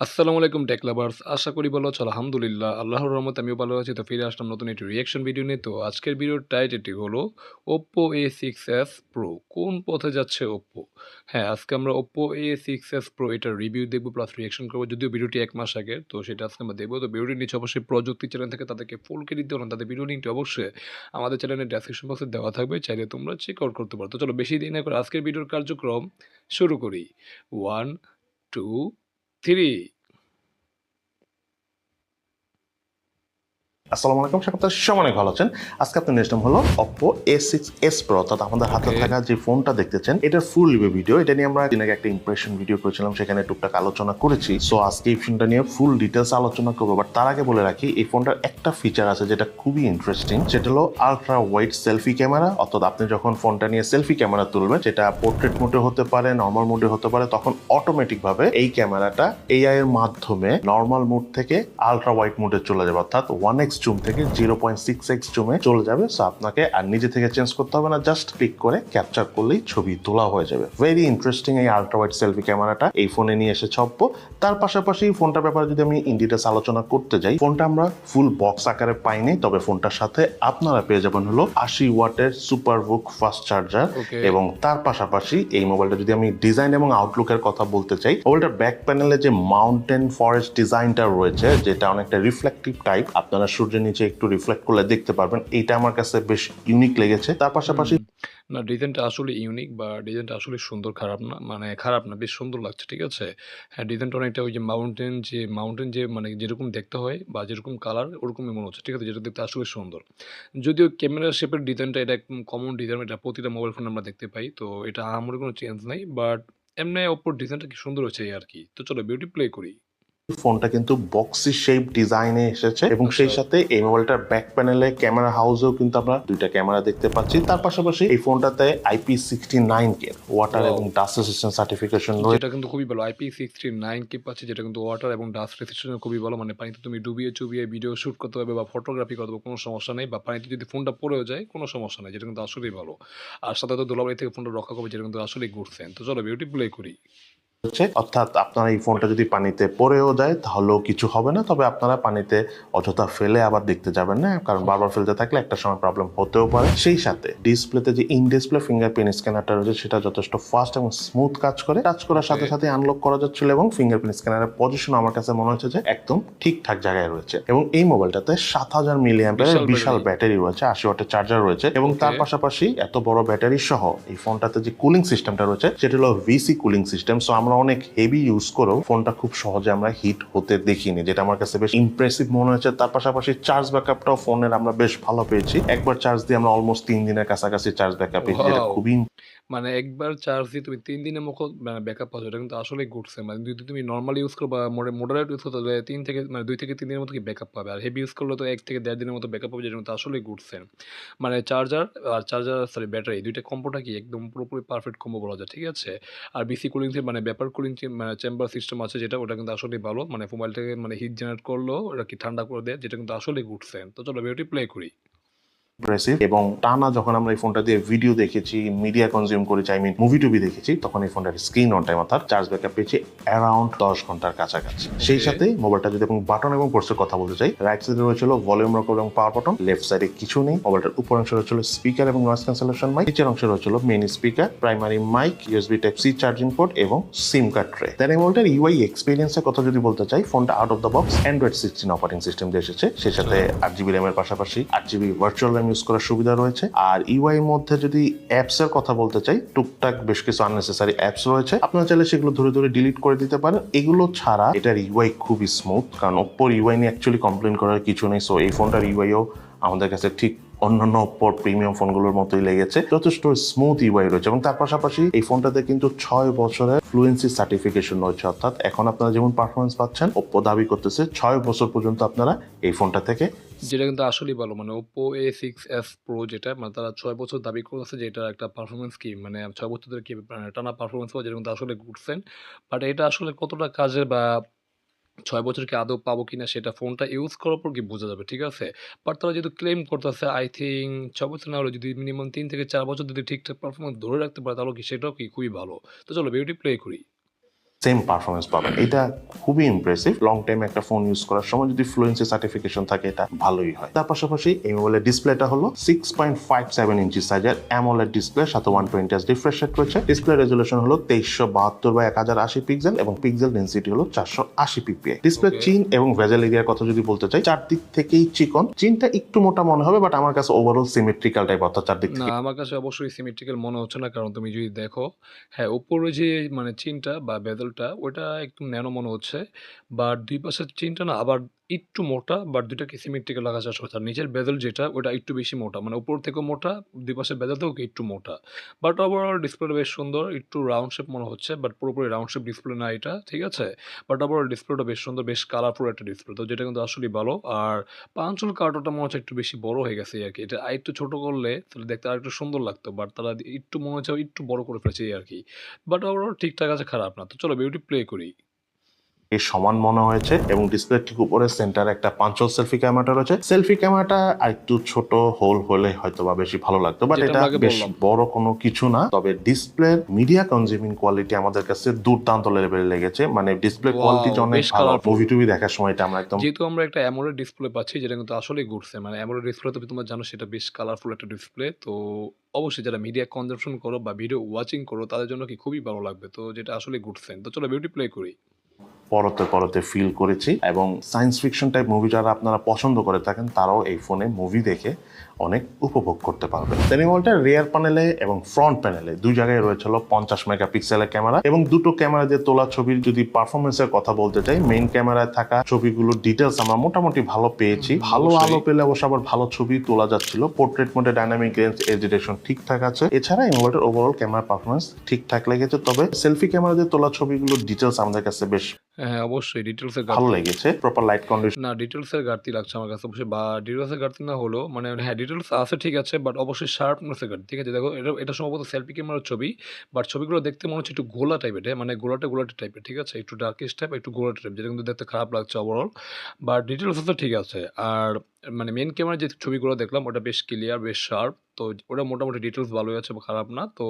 আসসালামু আলাইকুম take lovers. আশা করি ভালো আছো। আলহামদুলিল্লাহ। আল্লাহর রহমতে আমিও ভালো আছি। তো ফিরে আসলাম নতুন একটি রিঅ্যাকশন ভিডিও নিয়ে। তো আজকের ভিডিওর টাইটেলটি হলো Oppo A6s Pro কোন পথে যাচ্ছে Oppo? হ্যাঁ, আজকে আমরা Oppo A6s Pro এটার রিভিউ দেখব প্লাস রিঅ্যাকশন করব। যদিও ভিডিওটি ১ মাস আগের, তো সেটা আজকে আমরা দেখব। তো ভিডিওটির নিচে অবশ্যই প্রযুক্তি চ্যানেল থেকে তাদেরকে ফুল ক্রেডিট দেওয়া না, তাদের ভিডিও লিঙ্কটি অবশ্যই আমাদের চ্যানেলের ডেসক্রিপশন বক্সে দেওয়া থাকবে। চাইলে তোমরা চেক আউট করতে পারো। তো চলো বেশি দেরি না করে আজকের ভিডিওর কার্যক্রম শুরু করি। 1, 2, 3 আসসালামু আলাইকুম, স্বাগত। সবাই অনেক ভালো আছেন। আজকে আপনার নেক্সট হলো Oppo A6s Pro, অর্থাৎ আমাদের হাতে ওকে। থাকা যে ফোনটা দেখতেছেন এটার ফুল রিভিউ ভিডিও। এটা নিয়ে আমরা দিন আগে একটা ইমপ্রেশন ভিডিও করেছিলাম, সেখানে টুকটাক আলোচনা করেছি। সো আজকে এই ফোনটা নিয়ে ফুল ডিটেলস আলোচনা করবো। বাট তার আগে বলে রাখি, এই ফোনটার একটা ফিচার আছে যেটা খুবই ইন্টারেস্টিং, সেটা হলো আলট্রা ওয়াইড সেলফি ক্যামেরা। অর্থাৎ আপনি যখন ফোনটা নিয়ে সেলফি ক্যামেরা তুলবেন, যেটা পোর্ট্রেট মোডে হতে পারে, নর্মাল মোডে হতে পারে, তখন অটোমেটিক ভাবে এই ক্যামেরাটা এআই এর মাধ্যমে নর্মাল মোড থেকে আলট্রা ওয়াইড মোডে চলে যাবে, অর্থাৎ 1x জুম থেকে 0.6x জুমে চলে যাবে। সো আপনাকে আর নিজে থেকে চেঞ্জ করতে হবে না, জাস্ট ক্লিক করে ক্যাপচার করলেই ছবি তোলা হয়ে যাবে। ভেরি ইন্টারেস্টিং এই আলট্রা ওয়াইড সেলফি ক্যামেরাটা এই ফোনে নিয়ে এসেছে Oppo। তার পাশাপাশি ফোনটার ব্যাপারে যদি আমি ইন ডিটেলস আলোচনা করতে যাই, ফোনটা আমরা ফুল বক্স আকারে পাইনি, তবে ফোনটার সাথে আপনারা পেয়ে যাবেন হলো 80 ওয়াটের সুপারবুক ফাস্ট চার্জার। ওকে। এবং তার পাশাপাশি এই মোবাইলটা যদি আমি ডিজাইন এবং আউটলুকের কথা বলতে চাই, মোবাইলটার ব্যাক প্যানেলে যে মাউন্টেন ফরেস্ট ডিজাইনটা রয়েছে, যেটা অনেকটা রিফ্লেক্টিভ টাইপ, আপনারা সূর্যের নিচে একটু রিফ্লেক্ট করলে দেখতে পারবেন, এইটা আমার কাছে বেশ ইউনিক লেগেছে। তার পাশাপাশি না, ডিজাইনটা আসলে ইউনিক বা ডিজাইনটা আসলে সুন্দর, খারাপ না। মানে খারাপ না, বেশ সুন্দর লাগছে। ঠিক আছে? হ্যাঁ, ডিজাইনটা অনেকটা ওই যে মাউন্টেন যে মানে যেরকম দেখতে হয় বা যেরকম কালার ওরকমই মনে হচ্ছে। ঠিক আছে? যেটা দেখতে আসলে সুন্দর। যদিও ক্যামেরা শেপের ডিজাইনটা এটা একদম কমন ডিজাইন, এটা প্রতিটা মোবাইল ফোনে আমরা দেখতে পাই। তো এটা আহামরি কোনো চেঞ্জ নাই। বাট এমনি Oppo র ডিজাইনটা কি সুন্দর হয়েছে এই আরকি। তো চলো বিউটি প্লে করি। ফোনটা কিন্তু বক্সি শেপ ডিজাইনে এসেছে, এবং আচ্ছা। সেই সাথে এই মোবাইলটার ব্যাক প্যানেলে ক্যামেরা হাউসেও কিন্তু আমরা দুইটা ক্যামেরা দেখতে পাচ্ছি। তার পাশাপাশি এই ফোনটাতে IP69 কে ওয়াটার ওয়াও! এবং ডাস্ট রেসিস্ট্যান্ট সার্টিফিকেশন রয়েছে। যেটা কিন্তু খুবই ভালো। IP69 কি পাচ্ছি, যেটা কিন্তু ওয়াটার এবং ডাস্ট রেজিস্ট্যান্স এ খুবই ভালো। মানে পানিতে তুমি ডুবিয়ে-চুবিয়ে ভিডিও শুট করতে পারবে বা ফটোগ্রাফি করতে পারবে, কোনো সমস্যা নেই। বা পানিতে যদি ফোনটা পড়েও যায়, কোনো সমস্যা নাই। যেটা কিন্তু আসলেই ভালো। আর সাথে তো ধুলাবালি থেকে ফোনটা রক্ষা করবে, যেটা কিন্তু আসলেই গুড সাইন। তো চলো বিউটি প্লে করি। হচ্ছে, অর্থাৎ আপনার এই ফোনটা যদি পানিতে পড়েও যায় তাহলেও কিছু হবে না, তবে আপনারা পানিতে অযথা ফেলে আবার দেখতে যাবেন না, কারণ বারবার ফেলতে থাকলে একটা সময় প্রবলেম হতেও পারে। সেই সাথে ডিসপ্লেতে যে ইন ডিসপ্লে ফিঙ্গারপ্রিন্ট স্ক্যানারটা রয়েছে, সেটা যথেষ্ট ফাস্ট এবং স্মুথ কাজ করে। টাচ করার ওকে। সাথে সাথে আনলক করা যাচ্ছিল, এবং ফিঙ্গারপ্রিন্ট স্ক্যানারের পজিশন আমার কাছে মনে হচ্ছে যে একদম ঠিকঠাক জায়গায় রয়েছে। এবং এই মোবাইলটাতে 7000 মিলি অ্যাম্পিয়ারের বিশাল ব্যাটারি রয়েছে, 80 ওয়াটের চার্জার রয়েছে, এবং ওকে। তার পাশাপাশি এত বড় ব্যাটারি সহ এই ফোনটাতে যে কুলিং সিস্টেমটা রয়েছে সেটা হলো ভিসি কুলিং সিস্টেম। সো আমরা অনেক হেভি ইউজ করেও ফোনটা খুব সহজে আমরা হিট হতে দেখিনি, যেটা আমার কাছে বেশ ইমপ্রেসিভ মনে হয়েছে। তার পাশাপাশি চার্জ ব্যাকআপটাও ফোনের আমরা বেশ ভালো পেয়েছি। একবার চার্জ দিয়ে আমরা অলমোস্ট 3 দিনের কাছাকাছি চার্জ ব্যাকআপ পেয়েছি, যেটা ওয়াও! খুবই মানে একবার চার্জ দিয়ে তুমি ৩ দিনের মতো মানে ব্যাকআপ পাচ্ছ। এটা কিন্তু আসলেই গুড সাইন। মানে যদি তুমি নরমাল ইউজ করো বা মডারেট ইউজ করো, তাহলে ৩ থেকে মানে ২ থেকে ৩ দিনের মতো কি ব্যাকআপ পাবে। আর হেভি ইউজ করলে তো ১ থেকে ১.৫ দিনের মতো ব্যাকআপ পাবে, যেটা কিন্তু আসলেই গুড সাইন। মানে চার্জার সরি ব্যাটারি ২ টা কম্বোটা কি একদম পুরোপুরি পারফেক্ট কম্বো বলা যায়। ঠিক আছে? আর বিসি কুলিং মানে ভেপার কুলিং মানে চেম্বার সিস্টেম আছে যেটা, ওটা কিন্তু আসলেই ভালো। মানে মোবাইলটাকে মানে হিট জেনারেট করলেও ওটা কি ঠান্ডা করে দেয়, যেটা কিন্তু আসলেই গুড সাইন। তো চলো ভিডিওটি প্লে করি। ইমপ্রেসিভ। এবং টানা যখন আমরা এই ফোনটা দিয়ে ভিডিও দেখেছি, মিডিয়া কনজিউম করেছি, আই মিন মুভি টুভি দেখেছি, তখন এই ফোনটার স্ক্রিন অন টাইম অর্থাৎ চার্জ ব্যাকআপ পেয়েছি অ্যারাউন্ড 10 ঘন্টার কাছাকাছি। সেই ওকে। সাথে মোবাইলটা যদি এবং বাটন এবং পোর্টসের কথা বলতে চাই, রাইট সাইডে রয়েছিল ভলিউম রকার এবং পাওয়ার বাটন, লেফট সাইডে কিছু নেই। মোবাইলটার উপর অংশে রয়েছিল স্পিকার এবং নয়েজ ক্যান্সেলেশন মাইক, নিচের অংশে রয়েছিল main speaker, primary mic, USB type C charging port এবং সিম কার্ড ট্রে। দেন এই মোবাইলটার ইউআই এক্সপিরিয়েন্সের কথা যদি বলতে চাই, ফোনটা out of the box Android 16 operating system দিয়ে এসেছে। সেই সাথে 8 জিবি র্যামের পাশাপাশি 8 জিবি ভার্চুয়াল র্যাম ইউজ করার সুবিধা রয়েছে। আর ইউআই এর মধ্যে যদি অ্যাপস এর কথা বলতে চাই, টুকটাক বেশ কিছু আননেসেসারি অ্যাপস রয়েছে, আপনারা চাইলে সেগুলো ধরে ধরে ডিলিট করে দিতে পারেন। এগুলো ছাড়া এটার ইউআই খুবই স্মুথ, কারণ ওপ্পোর ইউআই নিয়ে অ্যাকচুয়ালি কমপ্লেন করার কিছু নেই। সো এই ফোনটার ইউআইও আমাদের কাছে ঠিক অন্যান্য ওপ্পোর প্রিমিয়াম ফোনগুলোর মতোই লেগেছে, যথেষ্ট স্মুথ ইউআই রয়েছে। এবং তার পাশাপাশি এই ফোনটাতে কিন্তু 6 বছরের ফ্লুয়েন্সি সার্টিফিকেশন রয়েছে, অর্থাৎ এখন আপনারা যেমন পারফরমেন্স পাচ্ছেন, ওপ্পো দাবি করতেছে 6 বছর পর্যন্ত আপনারা এই ফোনটা থেকে। যেটা কিন্তু আসলেই ভালো। মানে Oppo A6s Pro যেটা মানে তারা ৬ বছর দাবি করতেছে যে এটার একটা পারফরম্যান্স কি মানে ৬ বছর ধরে কি টানা পারফরম্যান্স পাওয়া, যেটা কিন্তু আসলে গুড সাইন। বাট এটা আসলে কতটা কাজের বা ৬ বছর কি আদৌ পাবো কিনা সেটা ফোনটা ইউজ করার পর কি বোঝা যাবে। ঠিক আছে? বাট তারা যেহেতু ক্লেম করতেছে, আই থিংক ৬ বছর না হলেও যদি মিনিমাম ৩ থেকে ৪ বছর যদি ঠিকঠাক পারফরম্যান্স ধরে রাখতে পারে, তাহলে কি সেটাও কি খুবই ভালো। তো চলো ভিডিওটি প্লে করি। সেম পারফরমেন্স পাবেন। এটা খুবই ইমপ্রেসিভ। লং টাইম একটা ফোন ইউজ করার সময় যদি ফ্লুয়েন্সি সার্টিফিকেশন থাকে এটা ভালোই হয়। তার পাশাপাশি এই মোবাইলের ডিসপ্লেটা হলো 6.57 ইঞ্চি সাইজের অ্যামোলেড ডিসপ্লে, সাথে 120 হার্জ রিফ্রেশ রেট রয়েছে। ডিসপ্লে রেজলিউশন হলো 2372/1080 পিক্সেল এবং পিক্সেল ডেনসিটি হলো 480 পিপিআই। ডিসপ্লে চিন এবং ভেজেল এরিয়ার কথা যদি বলতে চাই, চারদিক থেকেই চিকন। চিনটা একটু মোটা মনে হবে, বাট আমার কাছে ওভারঅল সিমেট্রিক্যাল টাইপ, অর্থাৎ চারদিক না, থেকে আমার কাছে অবশ্যই সিমেট্রিক্যাল মনে হচ্ছে না। কারণ তুমি যদি দেখো, হ্যাঁ, উপরে যে মানে চিনটা বা বেজেলটা ওটা একটু ন্যানো মনে হচ্ছে। বাট ২ পাশের চিনটা না আবার একটু মোটা, বাট ২ টাকে সিমেট্রিক্যাল রাখার চেষ্টা করছে। আর নিচের বেজেল যেটা ওটা একটু বেশি মোটা। মানে উপর থেকেও মোটা, ২ পাশের বেজেল থেকেও একটু মোটা। বাট ওভারঅল ডিসপ্লেটা বেশ সুন্দর। একটু রাউন্ড শেপ মনে হচ্ছে, বাট পুরোপুরি রাউন্ড শেপ ডিসপ্লে না এটা, ঠিক আছে? বাট ওভারঅল ডিসপ্লেটা বেশ সুন্দর, বেশ কালারফুল একটা ডিসপ্লে। তো যেটা কিন্তু আসলেই ভালো। আর পাঞ্চুল কার্টনটা মনে হচ্ছে একটু বেশি বড় হয়ে গেছে এই আরকি। এটা আরেকটু ছোট করলে তাহলে দেখতে আরেকটু সুন্দর লাগতো। বাট তারা একটু মনে হচ্ছে একটু বড় করে ফেলেছে এই আরকি। বাট ওভারঅল ঠিকঠাক আছে, খারাপ না। তো চলো ভিডিওটি প্লে করি। সমান মনে হয়েছে। এবং ডিসপ্লে ঠিক উপরে সেন্টারে একটা পাঞ্চল সেলফি ক্যামেরাটা রয়েছে। সেলফি ক্যামেরাটা আরেকটু ছোট হোল হলে হয়তো বা বেশি ভালো লাগতো, বাট যেটা এটা আমরা আগে বেশ বললাম। বড় কোনো কিছু না। তবে ডিসপ্লের মিডিয়া কনজিউমিং কোয়ালিটি আমাদের কাছে দুর্দান্ত লেভেলে লেগেছে। মানে ডিসপ্লে কোয়ালিটি ওয়াও! অনেক বেশ ভালো। কালারফুল। মুভি টুভি দেখার সময় এটা আমরা একদম যেহেতু আমরা একটা AMOLED ডিসপ্লে পাচ্ছি যেটা কিন্তু আসলেই ঘুরছে। মানে AMOLED ডিসপ্লে তো তোমরা জানো সেটা বেশ কালারফুল একটা ডিসপ্লে। তো অবশ্যই যারা মিডিয়া কনজাম্পশন করো বা ভিডিও ওয়াচিং করো তাদের জন্য কি খুবই ভালো লাগবে। তো যেটা আসলেই ঘুরছেন। তো চলো ভিডিওটি প্লে করি। পরতে পরতে ফিল করেছি। এবং সায়েন্স ফিকশন টাইপ মুভি যারা আপনারা পছন্দ করে থাকেন তারাও এই ফোনে মুভি দেখে অনেক উপভোগ করতে পারবেন। মোবাইলটা রিয়ার প্যানেলে এবং ফ্রন্ট প্যানেলে দুই জায়গায় রয়েছে 50 মেগাপিক্সেলের ক্যামেরা, এবং দুটো ক্যামেরা দিয়ে তোলা ছবির যদি পারফরমেন্সের কথা বলতে চাই, মেইন ক্যামেরায় থাকা ছবিগুলোর ডিটেলস আমরা মোটামুটি ভালো পেয়েছি। ভালো আলো পেলে অবশ্য আবার ভালো ছবি তোলা যাচ্ছিল। পোর্ট্রেট মোডে ডাইনামিক রেঞ্জ, এজ ডিটেকশন ঠিকঠাক আছে। এছাড়া এই মোবাইলটার ওভারঅল ক্যামেরা পারফরমেন্স ঠিকঠাক লেগেছে। তবে সেলফি ক্যামেরা দিয়ে তোলা ছবিগুলোর ডিটেলস আমাদের কাছে বেশ হ্যাঁ, অবশ্যই ডিটেইলস এর ভালো ঘাটতি। লেগেছে। প্রপার লাইট কন্ডিশন না, ডিটেইলস এর ঘাটতি লাগছে আমার কাছে অবশ্যই। বা ডিটেইলস এর ঘাটতি না হলেও মানে হ্যাঁ, ডিটেইলস আছে ঠিক আছে, বাট অবশ্যই শার্পনেস এর ঘাটতি। ঠিক আছে? দেখো এটা সম্ভবত সেলফি ক্যামেরার ছবি। বাট ছবিগুলো দেখতে মনে হচ্ছে একটু ঘোলা টাইপের, হ্যাঁ? মানে গোলাটে টাইপের। ঠিক আছে? একটু ডার্কিশ টাইপ, একটু গোলাটে টাইপ, যেটা কিন্তু দেখতে খারাপ লাগছে ওভারঅল। বাট ডিটেইলস তো ঠিক আছে। আর মানে মেইন ক্যামেরার যে ছবিগুলো দেখলাম ওটা বেশ ক্লিয়ার, বেশ শার্প। তো ওটা মোটামুটি ডিটেইলস ভালোই আছে বা খারাপ না। তো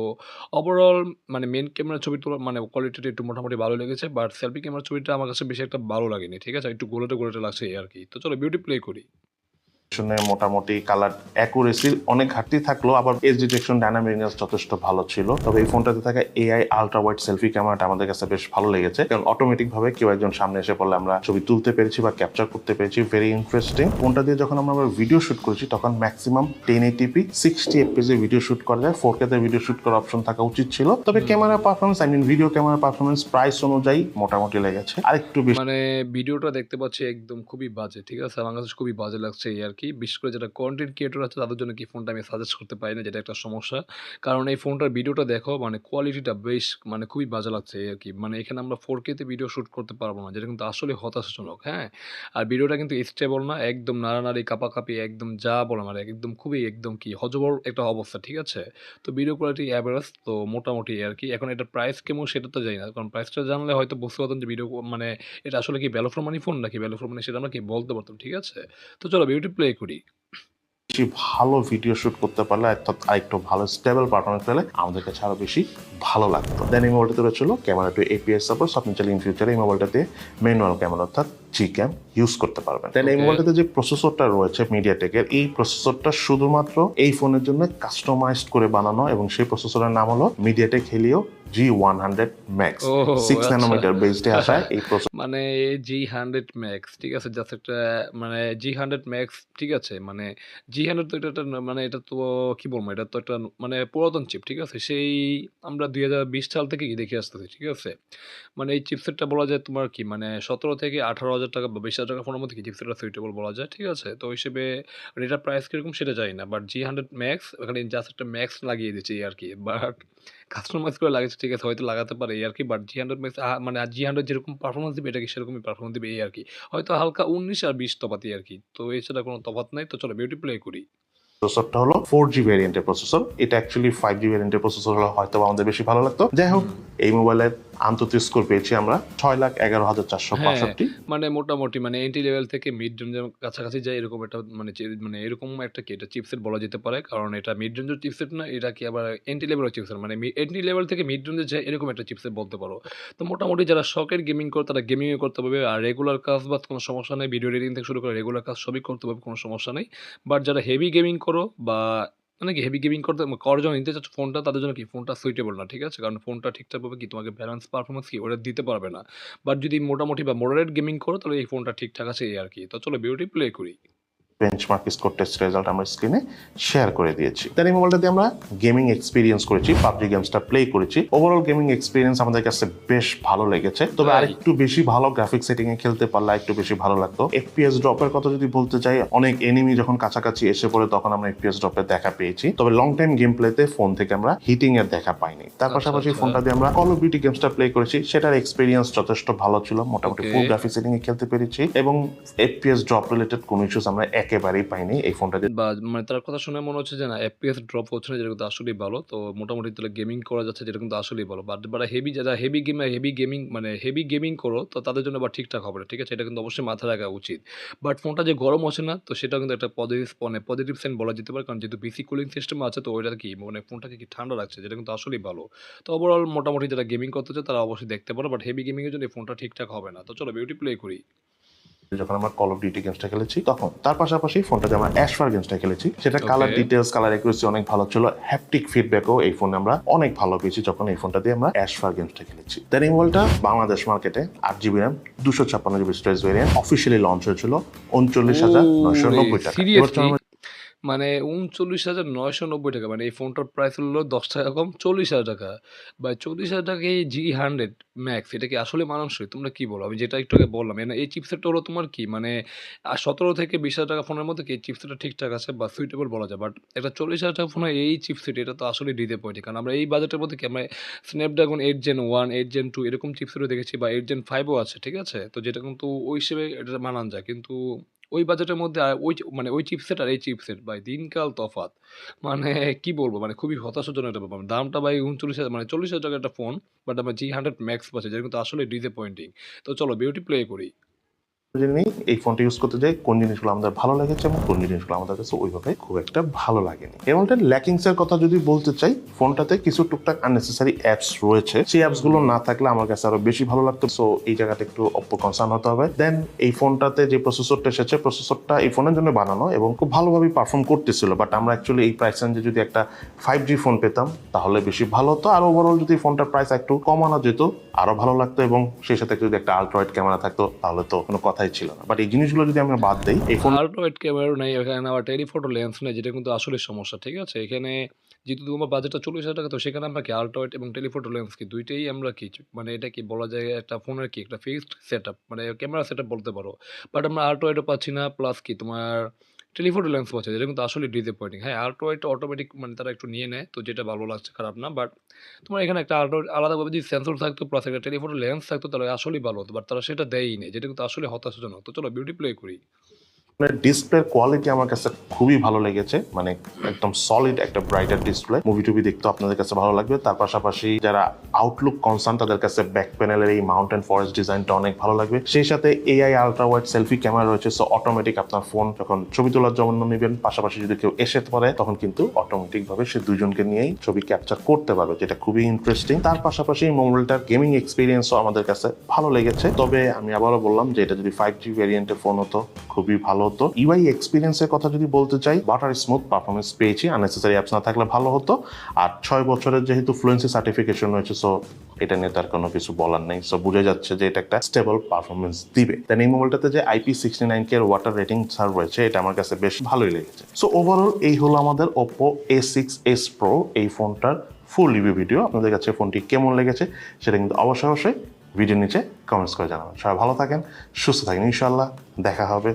ওভারঅল মানে মেইন ক্যামেরার ছবি তোলা মানে কোয়ালিটিটা একটু মোটামুটি ভালো লেগেছে। বাট সেলফি ক্যামেরার ছবিটা আমার কাছে বেশি একটা ভালো লাগেনি। ঠিক আছে? একটু গোলাটে লাগছে এই আরকি। তো চলো ভিডিওটি প্লে করি। শুনে মোটামুটি কালার অ্যাকুরেসির অনেক ঘাটতি থাকলেও আবার এজ ডিটেকশন, ডায়নামিক রেঞ্জ যথেষ্ট ভালো ছিল। তবে এই ফোনটাতে থাকা এআই আলট্রা ওয়াইড সেলফি ক্যামেরাটা আমাদের কাছে বেশ ভালো লেগেছে, কারণ অটোমেটিক ভাবে কেউ একজন সামনে এসে পড়লে আমরা ছবি তুলতে পেরেছি বা ক্যাপচার করতে পেরেছি। Very interesting. ফোনটা দিয়ে যখন আমরা ভিডিও শুট করেছি তখন ম্যাক্সিমাম 1080p 60 fps এ ভিডিও শুট করা যায়। 4K তে ভিডিও শুট করার অপশন থাকা উচিত ছিল। তবে camera performance, video camera performance price অনুযায়ী মোটামুটি লেগেছে। আরেকটু বেশি মানে ভিডিওটা দেখতে পাচ্ছি একদম খুবই বাজে। ঠিক আছে? আমার কাছে খুবই বাজে লাগছে এই আরকি। বিশেষ করে যারা কনটেন্ট ক্রিয়েটর আছে তাদের জন্য কি ফোনটা আমি সাজেস্ট করতে পারি না, যেটা একটা সমস্যা। কারণ এই ফোনটার ভিডিওটা দেখো মানে কোয়ালিটিটা বেশ মানে খুবই বাজে লাগছে এই আরকি। মানে এখানে আমরা 4K তে ভিডিও শুট করতে পারব না, যেটা কিন্তু আসলে হতাশাজনক, হ্যাঁ? আর ভিডিওটা কিন্তু স্টেবল না। একদম নাড়ানাড়ি, কাঁপাকাঁপি, একদম যা বলা মানে একদম খুবই একদম কি হযবর একটা অবস্থা, ঠিক আছে? তো ভিডিও কোয়ালিটি এভারেজ, তো মোটামুটি এই আরকি। এখন এটার প্রাইস কেমন সেটা তো জানি না। কারণ প্রাইসটা জানলে হয়তো বুঝতে পারতাম যে ভিডিও মানে এটা আসলে কি ভ্যালু ফর মানি ফোন নাকি ভ্যালু ফর মানি সেটা আমরা কি বলতে পারতাম, ঠিক আছে? তো চলো ভিডিওটি প্লে করি। ভালো ভিডিও শুট করতে পারলে, অর্থাৎ আরেকটু ভালো স্টেবল পারফরমেন্স পেলে আমাদের কাছে আরো বেশি ভালো লাগতো। দেন এই মোবাইলটাতে রয়েছিল ক্যামেরা টু এপিএস সাপোর্ট। আপনি চাইলে ইন ফিউচারে এই মোবাইলটাতে ম্যানুয়াল ক্যামেরা অর্থাৎ জিক্যাম ইউজ করতে পারবেন। দেন এই ওকে। মোবাইলটাতে যে প্রসেসরটা রয়েছে মিডিয়াটেকের, এই প্রসেসরটা শুধুমাত্র এই ফোনের জন্য কাস্টমাইজড করে বানানো, এবং সেই প্রসেসরের নাম হলো মিডিয়াটেক হেলিও G100 Max। ও 6 আচ্ছা। ন্যানোমিটার বেসডে আসা এই মানে G100 Max, ঠিক আছে? জাস্ট একটা মানে G100 Max, ঠিক আছে? মানে G100 তো এটা একটা মানে এটা তো কি বলবো? এটা তো একটা মানে পুরাতন চিপ, ঠিক আছে? সেই আমরা ২০২০ সাল থেকে দেখে আসতেছি, ঠিক আছে? মানে এই চিপসেটটা বলা যায় তোমার কি মানে ১৭ থেকে ১৮,০০০ টাকা বা ২০,০০০ টাকা ফোনের মধ্যে কি চিপসেটটা সুইটেবল বলা যায়, ঠিক আছে? তো ওই হিসেবে এটার প্রাইস কিরকম সেটা জানি না। বাট G100 Max ওখানে জাস্ট একটা ম্যাক্স লাগিয়ে দিয়েছে এই আরকি। বাট কাস্টমাইজ করে লাগাইছে, ঠিক আছে? হয়তো লাগাতে পারে এই আরকি। বাট G100 Max মানে G100 যেরকম পারফরম্যান্স দিবে এটা কি সেরকমই পারফরম্যান্স দিবে এই আরকি। হয়তো হালকা ১৯ আর ২০ তফাৎই আরকি। তো এছাড়া কোনো তফাৎ নাই। তো চলো ভিডিওটি প্লে করি। প্রসেসরটা হলো 4G ভ্যারিয়েন্টের প্রসেসর। এটা অ্যাকচুয়ালি 5G ভ্যারিয়েন্টের প্রসেসর হলে হয়তো আমাদের বেশি ভালো লাগতো। যাই হোক, এই মোবাইলের আন্তর্জাতিক স্কোর পেয়েছি আমরা 6,11,465। মানে মোটামুটি মানে এন্ট্রি লেভেল থেকে মিড রেঞ্জের কাছাকাছি যায় এরকম একটা মানে এরকম একটা কি এটা চিপসেট বলা যেতে পারে। কারণ এটা মিড রেঞ্জের চিপসেট না, এটা কি আবার এন্ট্রি লেভেলের চিপসেট মানে এন্ট্রি লেভেল থেকে মিড রেঞ্জে যায় এরকম একটা চিপসেট বলতে পারো। তো মোটামুটি যারা শখের গেমিং করে তারা গেমিংও করতে পারবে, আর রেগুলার কাজ বাদ কোনো সমস্যা নেই। ভিডিও এডিটিং থেকে শুরু করে রেগুলার কাজ সবই করতে পারবে, কোনো সমস্যা নেই। বাট যারা হেভি গেমিং করো বা মানে কি হেভি গেমিং করার জন্য নিতে চাচ্ছ ফোনটা, তাদের জন্য কি ফোনটা সুইটেবল না, ঠিক আছে? কারণ ফোনটা ঠিকঠাকভাবে কি তোমাকে ব্যালেন্স পারফরম্যান্স কি ওটা দিতে পারবে না। বাট যদি মোটামুটি বা মডারেট গেমিং করো তাহলে এই ফোনটা ঠিকঠাক আছে এই আর কি। তো চলো ভিডিওটি প্লে করি। বেঞ্চমার্ক স্কোর টেস্ট রেজাল্ট আমরা স্ক্রিনে শেয়ার করে দিয়েছি। তার এই মোবাইলটাতে আমরা গেমিং এক্সপিরিয়েন্স করেছি, পাবজি গেমসটা প্লে করেছি। ওভারঅল গেমিং এক্সপিরিয়েন্স আমাদের কাছে বেশ ভালো লেগেছে, তবে তাই? আরেকটু বেশি ভালো গ্রাফিক সেটিং এ খেলতে পারলে একটু বেশি ভালো লাগতো। এফপিএস ড্রপের কথা যদি বলতে চাই, অনেক এনিমি যখন কাছাকাছি এসে পড়ে তখন আমরা এফপিএস ড্রপের দেখা পেয়েছি, তবে লং টাইম গেম প্লেতে ফোন থেকে আমরা হিটিং এর দেখা পাইনি। তার আচ্ছা, পাশাপাশি আচ্ছা। ফোনটা দিয়ে আমরা কল অফ ডিউটি গেমসটা প্লে করেছি, সেটার এক্সপিরিয়েন্স যথেষ্ট ভালো ছিল। মোটামুটি ওকে। ফুল গ্রাফিক সেটিং এ খেলতে পেরেছি এবং এফপিএস ড্রপ রিলেটেড কোনো ইস্যুস আমরা একেবারেই পাইনি এই ফোনটা দিয়ে। বা মানে তার কথা শুনে মনে হচ্ছে যে না এফপিএস ড্রপ হচ্ছে না, যেটা কিন্তু আসলেই ভালো। তো মোটামুটি তাহলে গেমিং করা যাচ্ছে, যেটা কিন্তু আসলেই ভালো। বাট যারা হেভি গেমিং করো তো তাদের জন্য আবার ঠিকঠাক হবে না, ঠিক আছে? এটা কিন্তু অবশ্যই মাথায় রাখা উচিত। বাট ফোনটা যে গরম হচ্ছে না, তো সেটাও কিন্তু একটা পজিটিভ সাইন বলা যেতে পারে। কারণ যেহেতু বিসি কুলিং সিস্টেম আছে, তো ওইটা কি মানে ফোনটাকে কি ঠান্ডা রাখছে, যেটা কিন্তু আসলেই ভালো। তো ওভারঅল মোটামুটি যারা গেমিং করতে চায় তারা অবশ্যই দেখতে পারো, বাট হেভি গেমিংয়ের জন্য এই ফোনটা ঠিকঠাক হবে না। তো চলো ভিডিওটি প্লে করি। যখন আমরা কল অফ ডিউটি গেমসটা খেলেছি তখন, তার পাশাপাশি ফোনটাতে আমরা অ্যাশফার গেমসটা খেলেছি, সেটা colour okay. Details, colour accuracy অনেক ভালো ছিল। হ্যাপটিক ফিডব্যাকও এই ফোনে আমরা অনেক ভালো পেয়েছি যখন এই ফোনটা দিয়ে আমরা অ্যাশফার গেমসটা খেলেছি। দেন এই মোবাইলটা বাংলাদেশ মার্কেটে 8 GB RAM 256 GB storage variant officially launch হয়েছিল 39,990 টাকা। এবার সিরিয়াসলি? চলো আমরা মানে ৩৯,৯৯০ টাকা। মানে এই ফোনটার প্রাইস হলো ৳১০ কম, ৳৪০,০০০। ভাই ৳৪০,০০০ এই G100 ম্যাক্স, এটা কি আসলে মানানসই? তোমরা কি বলো? আমি যেটা একটু আগে বললাম, এই চিপসেটটা হলো তোমার কি মানে ১৭ থেকে ৳২০,০০০ ফোনের মধ্যে কি এই চিপসেটটা ঠিকঠাক আছে বা সুইটেবল বলা যায়। বাট একটা ৳৪০,০০০ ফোনে এই চিপসেট, এটা তো আসলেই ডিসঅ্যাপয়েন্টিং। কারণ আমরা এই বাজেটের মধ্যে কি আমরা Snapdragon 8 Gen 1, 8 Gen 2 এরকম চিপসেটও দেখেছি বা 8 Gen 5 ও আছে, ঠিক আছে? তো যেটা কিন্তু ওই হিসেবে এটা মানান যায়। কিন্তু ওই বাজেটের মধ্যে মানে ওই চিপসেট আর এই চিপসেট ভাই দিনকাল তফাৎ। মানে কি বলবো? মানে খুবই হতাশাজনক একটা ব্যাপার। দামটা ভাই ৩৯,০০০ মানে ৳৪০,০০০ একটা ফোন। বাট আমরা G100 ম্যাক্স পাচ্ছি, যেটা কিন্তু আসলেই ডিসঅ্যাপয়েন্টিং। তো চলো ভিডিওটি প্লে করি। জেনে নিই এই ফোনটা ইউজ করতে যাই কোন জিনিসগুলো আমাদের ভালো লেগেছে এবং কোন জিনিসগুলো আমাদের কাছে ওইভাবে খুব একটা ভালো লাগেনি। এই ফোনটার ল্যাকিংস এর কথা যদি বলতে চাই, ফোনটাতে কিছু টুকটাক আননেসেসারি অ্যাপস রয়েছে, সেই অ্যাপস গুলো না থাকলে আমার কাছে আরো বেশি ভালো লাগতো। সো এই জায়গাটা একটু অপ্পো কনসার্ন হতে হবে। দেন এই ফোনটাতে যে প্রসেসরটা এসেছে, প্রসেসরটা এই ফোনের জন্য বানানো এবং খুব ভালোভাবে পারফর্ম করতেছিল। বাট আমরা অ্যাকচুয়ালি এই প্রাইস রেঞ্জে যদি একটা 5G ফোন পেতাম তাহলে বেশি ভালো হতো। আর ওভারঅল যদি ফোনটার প্রাইস একটু কমানো যেত আরো ভালো লাগতো, এবং সেই সাথে যদি একটা আল্ট্রা ওয়াইড ক্যামেরা থাকতো তাহলে তো কোনো কথাই ছিল না। বাট এই জিনিসগুলো যদি আমরা বাদ দেই, এই ফোন আল্ট্রাওয়াইড ক্যামেরাও নাই, এখানে আবার টেলিফটো লেন্স নেই, যেটা কিন্তু আসলে সমস্যা, ঠিক আছে? এখানে যেহেতু তোমার বাজেটটা ৳৪০,০০০, তো সেখানে আমরা কি আল্ট্রাওয়াইড এবং টেলিফটো লেন্স কি ২ টাই আমরা কি মানে এটা কি বলা যায় একটা ফোনের কি একটা ফিক্সড সেটআপ মানে ক্যামেরা সেটআপ বলতে পারো। বাট আমরা আল্ট্রাওয়াইডও পাচ্ছি না, প্লাস কি তোমার টেলিফটো লেন্স পাচ্ছি, যেটা কিন্তু আসলে ডিসঅ্যাপয়েন্টিং। হ্যাঁ, আল্ট্রাওয়াইডটা অটোমেটিক মানে তারা একটু নিয়ে নেয়, তো যেটা ভালো লাগছে, খারাপ না। বাট তোমার এখানে একটা আল্ট্রাওয়াইড আলাদাভাবে যদি সেন্সর থাকতো প্লাস একটা টেলিফটো লেন্স থাকতো তাহলে আসলেই ভালো হতো। বাট তারা সেটা দেয়ই না, যেটা কিন্তু আসলে হতাশাজনক। তো চলো ভিডিওটি প্লে করি। ডিসপ্লের কোয়ালিটি আমার কাছে খুবই ভালো লেগেছে, মানে একদম সলিড একটা ব্রাইটার ডিসপ্লে। মুভি টুভি দেখতে আপনাদের কাছে ভালো লাগবে। তার পাশাপাশি যারা আউটলুক কনসার্ন তাদের কাছে ব্যাক প্যানেলের এই মাউন্টেন ফরেস্ট ডিজাইনটা অনেক ভালো লাগবে। সেই সাথে AI ultra wide selfie camera রয়েছে, সো অটোমেটিক আপনার ফোন যখন ছবি তোলার জন্য নেবেন, পাশাপাশি যদি কেউ এসে পড়ে তখন কিন্তু অটোমেটিক ভাবে সে দুইজনকে নিয়েই ছবি ক্যাপচার করতে পারবে, যেটা খুবই ইন্টারেস্টিং। তার পাশাপাশি মোবাইলটার গেমিং এক্সপিরিয়েন্সও আমাদের কাছে ভালো লেগেছে, তবে আমি আবারও বললাম যে এটা যদি 5G ভ্যারিয়েন্টের ফোন হতো খুবই ভালো হতো। ইউআই এক্সপিরিয়েন্সের কথা যদি বলতে চাই, বাটার স্মুথ পারফরমেন্স পেয়েছি, আননেসেসারি অ্যাপস না থাকলে ভালো হতো। আর 6 বছরের যেহেতু ফ্লুয়েন্সি সার্টিফিকেশন রয়েছে, সো এটা নিয়ে তার কোনো কিছু বলার নেই। সো বোঝা যাচ্ছে যে এটা একটা স্টেবল পারফরমেন্স দিবে। দেন এই মোবাইলটাতে যে IP69K এর ওয়াটার রেটিং সার্ভ রয়েছে, এটা আমার কাছে বেশ ভালোই লেগেছে। সো ওভারঅল এই হলো আমাদের Oppo A6s Pro এই ফোনটার ফুল রিভিউ ভিডিও। আপনাদের কাছে ফোনটি কেমন লেগেছে সেটা কিন্তু অবশ্যই অবশ্যই ভিডিওর নিচে কমেন্টস করে জানাবেন। সবাই ভালো থাকেন, সুস্থ থাকেন, ইনশাল্লাহ দেখা হবে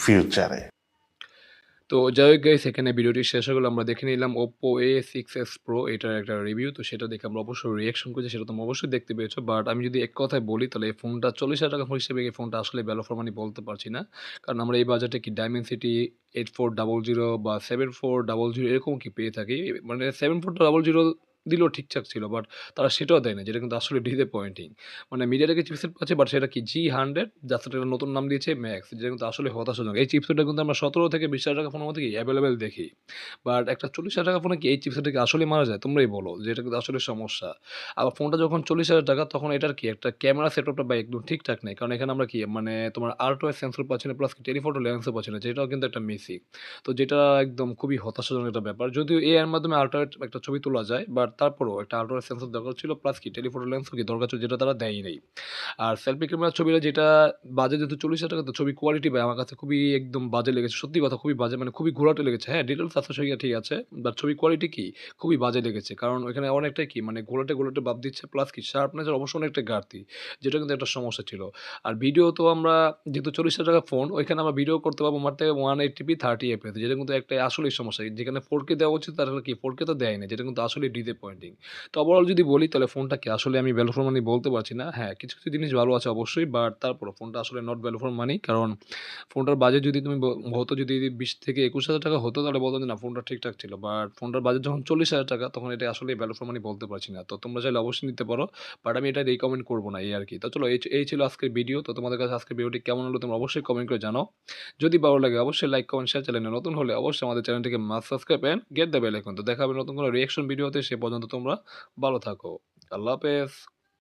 ফিউচারে। তো যাই হোক গাইস, এখানে ভিডিওটি শেষ হয়ে গেল। আমরা দেখে নিলাম Oppo A6s Pro, এটার একটা রিভিউ। তো সেটা দেখে আমরা অবশ্যই রিঅ্যাকশন করেছি, সেটা তোমরা অবশ্যই দেখতে পেয়েছো। বাট আমি যদি এক কথায় বলি তাহলে এই ফোনটা ৳৪০,০০০ ফোন হিসেবে এই ফোনটা আসলে ভ্যালু ফর মানি বলতে পারছি না। কারণ আমরা এই বাজেটে কি Dimensity 8400 বা 7400 এরকম কি পেয়ে থাকি। মানে 7400 দিলেও ঠিকঠাক ছিল, বাট তারা সেটাও দেয় না, যেটা কিন্তু আসলে ডিসঅ্যাপয়েন্টিং। মানে মিডিয়াটেকের চিপসেট পাচ্ছি, বাট সেটা কি G100, জাস্ট একটা নতুন নাম দিয়েছে ম্যাক্স, যেটা কিন্তু আসলে হতাশাজনক। এই চিপসেটটা কিন্তু আমরা ১৭ থেকে ২০,০০০ টাকা ফোনের মধ্যে কি এভেলেবেল দেখি। বাট একটা ৪০,০০০ টাকা ফোনে কি এই চিপসেটটা কি আসলেই মারা যায়? তোমরাই বলো যে এটা কিন্তু আসলে সমস্যা। আবার ফোনটা যখন ৪০,০০০ টাকা, তখন এটার কি একটা ক্যামেরা সেটআপটা ভাই একদম ঠিকঠাক নেই। কারণ এখানে আমরা কি মানে তোমার আল্ট্রা সেন্সর পাচ্ছি না, প্লাস টেলিফটো লেন্সও পাচ্ছি না, যেটাও কিন্তু একটা মিসিং। তো যেটা একদম খুবই হতাশাজনক একটা ব্যাপার। যদিও এআই এর মাধ্যমে আল্ট্রাওয়েট একটা ছবি তোলা যায়, বাট তারপরেও একটা আল্ট্রা সেন্সর দরকার ছিল, প্লাস কি টেলিফটো লেন্সও কি দরকার ছিল, যেটা তারা দেয়ই নাই। আর সেলফি ক্যামেরার ছবিটা যেটা বাজে, যেহেতু ৪০,০০০ টাকা, তো ছবি কোয়ালিটি ভাই আমার কাছে খুবই একদম বাজে লেগেছে। সত্যি কথা, খুবই বাজে, মানে খুবই ঘোলাটে লেগেছে। হ্যাঁ, ডিটেইলস আছে সেটা ঠিক আছে। বাট ছবি কোয়ালিটি কি খুবই বাজে লেগেছে। কারণ ওইখানে অনেকটাই কি মানে ঘোলাটে ভাব দিচ্ছে, প্লাস কি শার্পনেস এর অবশ্য অনেকটা ঘাটতি। যেটা কিন্তু একটা সমস্যা ছিল। আর ভিডিও তো আমরা, যেহেতু ৪০,০০০ টাকা ফোন, ওইখানে আমরা ভিডিও করতে পারবো মাত্র 180p 30 fps, যেটা কিন্তু একটা আসলেই সমস্যা। যেখানে 4K দেওয়া উচিত, তারা কি 4K তো দেয় না, যেটা কিন্তু আসলেই ডিসঅ্যাপয়েন্টিং। তো ওভারঅল যদি বলি, তাহলে ফোনটা কি আসলে আমি ভ্যালু ফর মানি বলতে পারছি না। হ্যাঁ, কিছু জিনিস ভালো আছে অবশ্যই, বাট তারপরও ফোনটা আসলে নট ভ্যালু ফর মানি। কারণ ফোনটার বাজেট যদি তুমি হতো, যদি ২০ থেকে ২১,০০০ টাকা হতো, তাহলে বলতাম যে না, ফোনটা ঠিকঠাক ছিল। বাট ফোনটার বাজেট যখন ৪০,০০০ টাকা, তখন এটা আসলেই ভ্যালু ফর মানি বলতে পারছি না। তো তোমরা চাইলে অবশ্যই নিতে পারো। বাট আমি এটা রিকমেন্ড করব না, এই আরকি। তো চলো, এই ছিল আজকের ভিডিও। তো তোমাদের কাছে আজকের ভিডিওটি কেমন হলো, তোমরা অবশ্যই কমেন্ট করে জানাও। যদি ভালো লাগে অবশ্যই লাইক, কমেন্ট, শেয়ার। চ্যানেলে নতুন হলে অবশ্যই আমাদের চ্যানেলটিকে must subscribe and get the bell icon. তো দেখা হবে নতুন কোনো রিঅ্যাকশন ভিডিওতে। সে পর্যন্ত তোমরা ভালো থাকো। আল্লাহ হাফেজ।